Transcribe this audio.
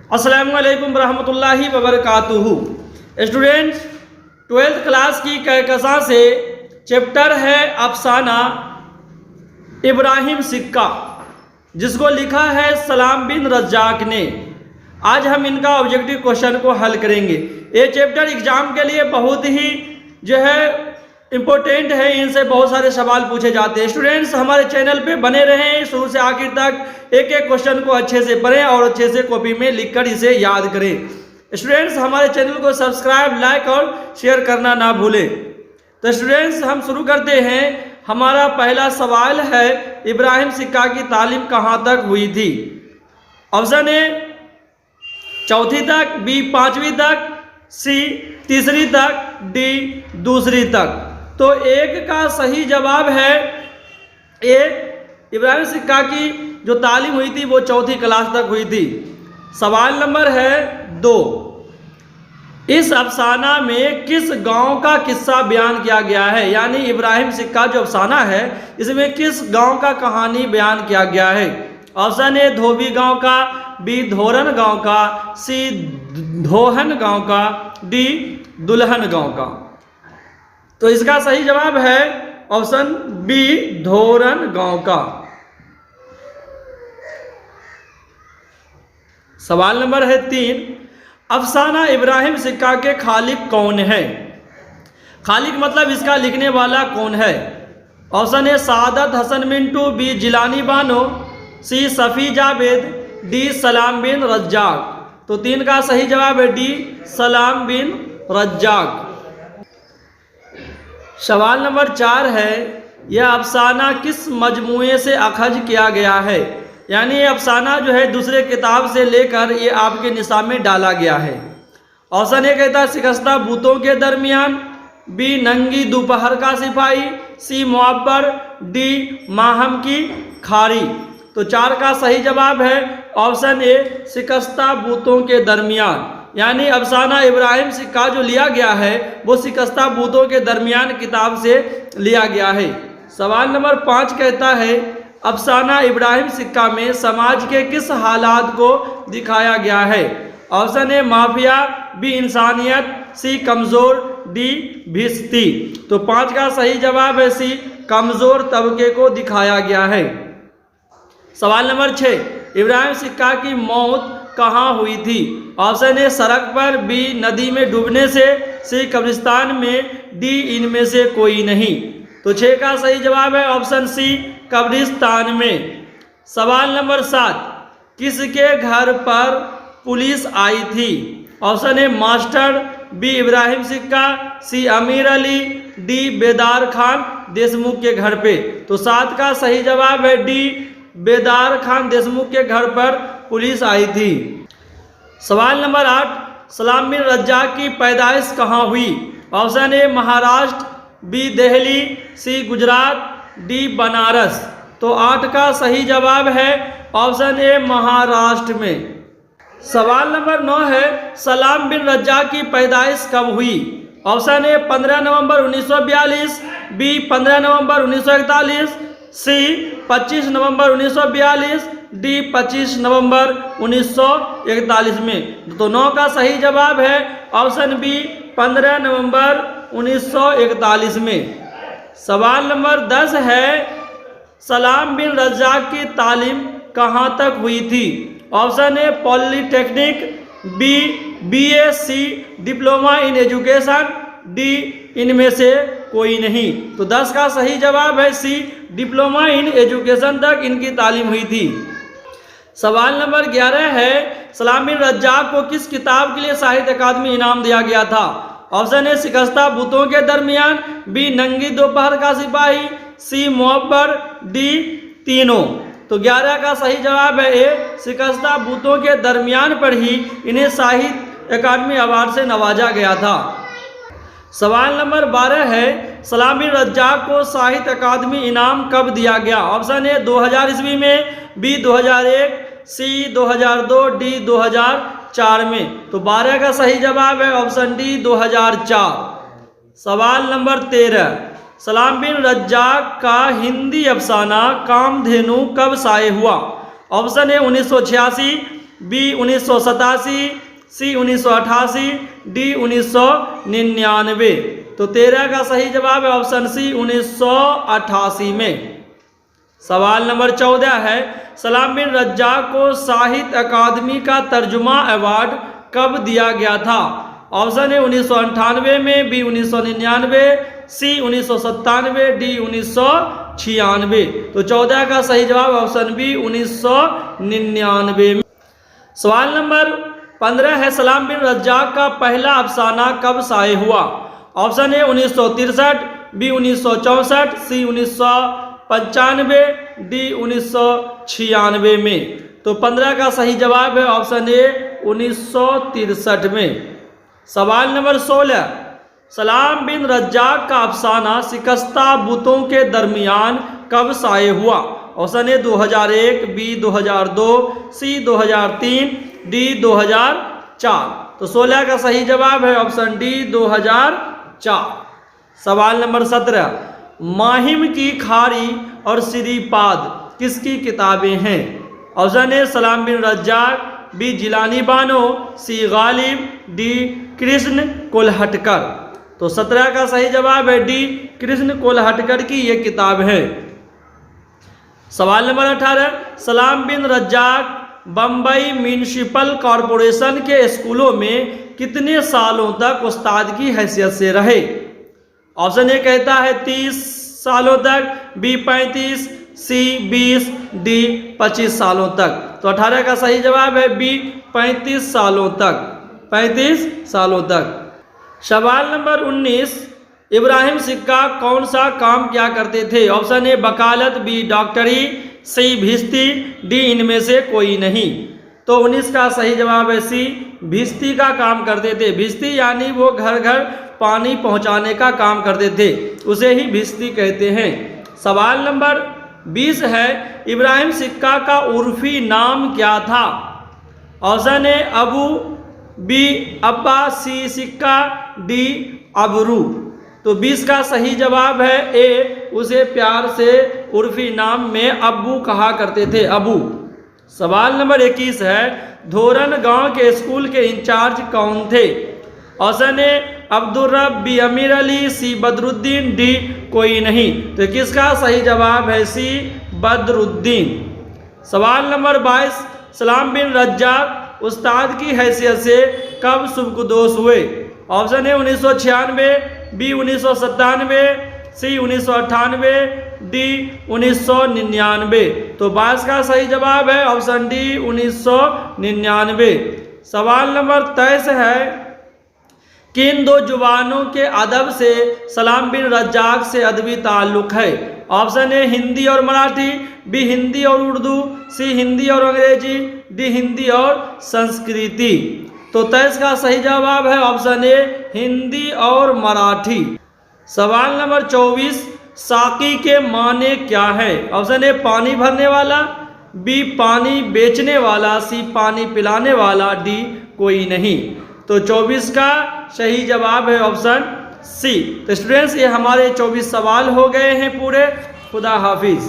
अस्सलामु अलैकुम रहमतुल्लाहि व बरकातुहू। स्टूडेंट्स, 12th क्लास की कहकशां से चैप्टर है अफसाना इब्राहिम सिक्का, जिसको लिखा है सलाम बिन रज्जाक ने। आज हम इनका ऑब्जेक्टिव क्वेश्चन को हल करेंगे। ये चैप्टर एग्जाम के लिए बहुत ही जो है इम्पोर्टेंट है, इनसे बहुत सारे सवाल पूछे जाते हैं। स्टूडेंट्स, हमारे चैनल पे बने रहें, शुरू से आखिर तक एक एक क्वेश्चन को अच्छे से पढ़ें और अच्छे से कॉपी में लिखकर इसे याद करें। स्टूडेंट्स, हमारे चैनल को सब्सक्राइब, लाइक और शेयर करना ना भूलें। तो स्टूडेंट्स, हम शुरू करते हैं। हमारा पहला सवाल है, इब्राहिम सिक्का की तालीम कहाँ तक हुई थी? ऑप्शन ए 4वीं तक, बी 5वीं तक, सी 3री तक, डी 2री तक। तो एक का सही जवाब है ए, इब्राहिम सिक्का की जो तालीम हुई थी वो 4वीं क्लास तक हुई थी। सवाल नंबर है 2, इस अफसाना में किस गांव का किस्सा बयान किया गया है? यानी इब्राहिम सिक्का जो अफसाना है इसमें किस गांव का कहानी बयान किया गया है? ऑप्शन ए धोबी गांव का, बी धोरन गांव का, सी धोहन गांव का, डी दुल्हन गांव का। तो इसका सही जवाब है ऑप्शन बी धोरन गांव का। सवाल नंबर है 3, अफसाना इब्राहिम सिक्का के खालिक कौन है? खालिक मतलब इसका लिखने वाला कौन है? Option A Saadat Hasan Mintu, B Jilani Bano, C Safi Javed, D Salam bin Razzaq. तो 3 का सही जवाब है डी सलाम बिन रज्जाक। सवाल नंबर 4 है, यह अफसाना किस मजमूए से अखज किया गया है? यानी ये अफसाना जो है दूसरे किताब से लेकर ये आपके निसाब में डाला गया है। ऑप्शन ए कहता है शिकस्ता बूतों के दरमियान, बी नंगी दोपहर का सिपाही, सी मुअब्बर, डी माहम की खारी। तो 4 का सही जवाब है ऑप्शन ए शिकस्ता बूतों के दरमियान। यानी अफसाना इब्राहिम सिक्का जो लिया गया है वो शिकस्ता बूतों के दरमियान किताब से लिया गया है। सवाल नंबर 5 कहता है, अफसाना इब्राहिम सिक्का में समाज के किस हालात को दिखाया गया है? ऑप्शन ए माफिया, बी इंसानियत, सी कमज़ोर, डी भिस्ती। तो 5 का सही जवाब है सी कमज़ोर तबके को दिखाया गया है। सवाल नंबर 6, इब्राहिम सिक्का की मौत कहाँ हुई थी? ऑप्शन ए सड़क पर, बी नदी में डूबने से, सी कब्रिस्तान में, डी इनमें से कोई नहीं। तो 6 का सही जवाब है ऑप्शन सी कब्रिस्तान में। सवाल नंबर 7, किसके घर पर पुलिस आई थी? Option A master, B Ibrahim Sikka, C अमीर अली, डी बेदार खान देशमुख के घर पे। तो 7 का सही जवाब है डी बेदार खान देशमुख के घर पर पुलिस आई थी। सवाल नंबर 8, सलाम बिन रज्जाक की पैदाइश कहाँ हुई? Option A Maharashtra, B Delhi, C Gujarat, D Banaras. तो 8 का सही जवाब है ऑप्शन ए महाराष्ट्र में। सवाल नंबर 9 है, सलाम बिन रज्जाक की पैदाइश कब हुई? Option A 15 November 1942, B 15 November 1941, C 25 November 1942, D 25 November 1941 में। तो 9 का सही जवाब है ऑप्शन बी 15 नवंबर 1941 में। सवाल नंबर 10 है, सलाम बिन रज्जाक की तालीम कहाँ तक हुई थी? Option A polytechnic, B BSc diploma in education, D इनमें से कोई नहीं। तो 10 का सही जवाब है सी डिप्लोमा इन एजुकेशन तक इनकी तालीम हुई थी। सवाल नंबर 11 है, सलाम बिन रज्जाक को किस किताब के लिए साहित्य अकादमी इनाम दिया गया था? ऑप्शन ए शिकस्ता बूतों के दरमियान, बी नंगी दोपहर का सिपाही, सी मुअब्बर, डी तीनों। तो 11 का सही जवाब है ए शिकस्ता बूतों के दरमियान पर ही इन्हें साहित्य अकादमी अवार्ड से नवाजा गया था। सवाल नंबर 12 है, सलाम बिन रज्जाक को साहित्य अकादमी इनाम कब दिया गया? ऑप्शन ए 2000 ईस्वी में, बी 2001, सी 2002, डी 2004 में। तो 12 का सही जवाब है ऑप्शन डी 2004। सवाल नंबर 13, सलाम बिन रज्जाक का हिंदी अफसाना कामधेनु कब शाये हुआ? Option A 1986, B 1987, C 1988, D 1999। तो 13 का सही जवाब है ऑप्शन सी 1988 में। सवाल नंबर 14 है, सलाम बिन रज्जाक को साहित्य अकादमी का तर्जुमा अवार्ड कब दिया गया था? ऑप्शन है 1998 में, बी 1999, सी 1997, डी 1996। तो 14 का सही जवाब ऑप्शन बी 1999 में। सवाल नंबर 15 है, सलाम बिन रज्जाक का पहला अफसाना कब शाये हुआ? ऑप्शन है 1963, बी 1964, सी 1995, डी 1996 में। तो 15 का सही जवाब है ऑप्शन ए 1963 में। सवाल नंबर 16, सलाम बिन रज्जाक का अफसाना शिकस्ता बुतों के दरमियान कब शाये हुआ? Option A 2001, B 2002, C 2003, D 2004। तो 16 का सही जवाब है ऑप्शन डी 2004। सवाल नंबर 17, माहिम की खारी और श्रीपाद किसकी किताबें हैं? ऑप्शन ए सलाम बिन रज्जाक, बी जिलानी बानो, सी गालिब, डी कृष्ण कोल्हटकर। तो 17 का सही जवाब है डी कृष्ण कोल्हटकर की ये किताब है। सवाल नंबर 18, सलाम बिन रज्जाक बम्बई म्यूनिसिपल कॉरपोरेशन के स्कूलों में कितने सालों तक उस्ताद की हैसियत से रहे? ऑप्शन ए कहता है 30 सालों तक, बी 35, सी 20, डी 25 सालों तक। तो 18 का सही जवाब है बी 35 सालों तक, 35 सालों तक। सवाल नंबर 19, इब्राहिम सिक्का कौन सा काम किया करते थे? ऑप्शन ए वकालत, बी डॉक्टरी, सी भिस्ती, डी इनमें से कोई नहीं। तो 19 का सही जवाब है सी भिस्ती का काम करते थे। भिस्ती यानी वो घर घर पानी पहुंचाने का काम करते थे, उसे ही भिस्ती कहते हैं। सवाल नंबर 20 है, इब्राहिम सिक्का का उर्फी नाम क्या था? ऑप्शन ए अबू, बी अब्बा, सी सिक्का, डी अबरू। तो 20 का सही जवाब है ए, उसे प्यार से उर्फी नाम में अब्बू कहा करते थे, अबू। सवाल नंबर 21 है, धोरन गांव के स्कूल के इंचार्ज कौन थे? ऑप्शन ए अब्दुल रब, बी अमीर अली, सी बदरुद्दीन, डी कोई नहीं। तो किसका सही जवाब है सी बदरुद्दीन। सवाल नंबर 22, सलाम बिन रज्जाक उस्ताद की हैसियत से कब सुबकदोश हुए? Option A 1996, B 1997, C 1998, D 1999। तो 22 का सही जवाब है ऑप्शन डी 1999। सवाल नंबर 23 है, किन दो जुबानों के अदब से सलाम बिन रज्जाक से अदबी ताल्लुक़ है? ऑप्शन ए हिंदी और मराठी, बी हिंदी और उर्दू, सी हिंदी और अंग्रेजी, डी हिंदी और संस्कृति। तो 23 का सही जवाब है ऑप्शन ए हिंदी और मराठी। सवाल नंबर 24, साकी के माने क्या है? ऑप्शन ए पानी भरने वाला, बी पानी बेचने वाला, सी पानी पिलाने वाला, डी कोई नहीं। तो 24 का सही जवाब है ऑप्शन सी। तो स्टूडेंट्स, ये हमारे 24 सवाल हो गए हैं पूरे। खुदा हाफिज़।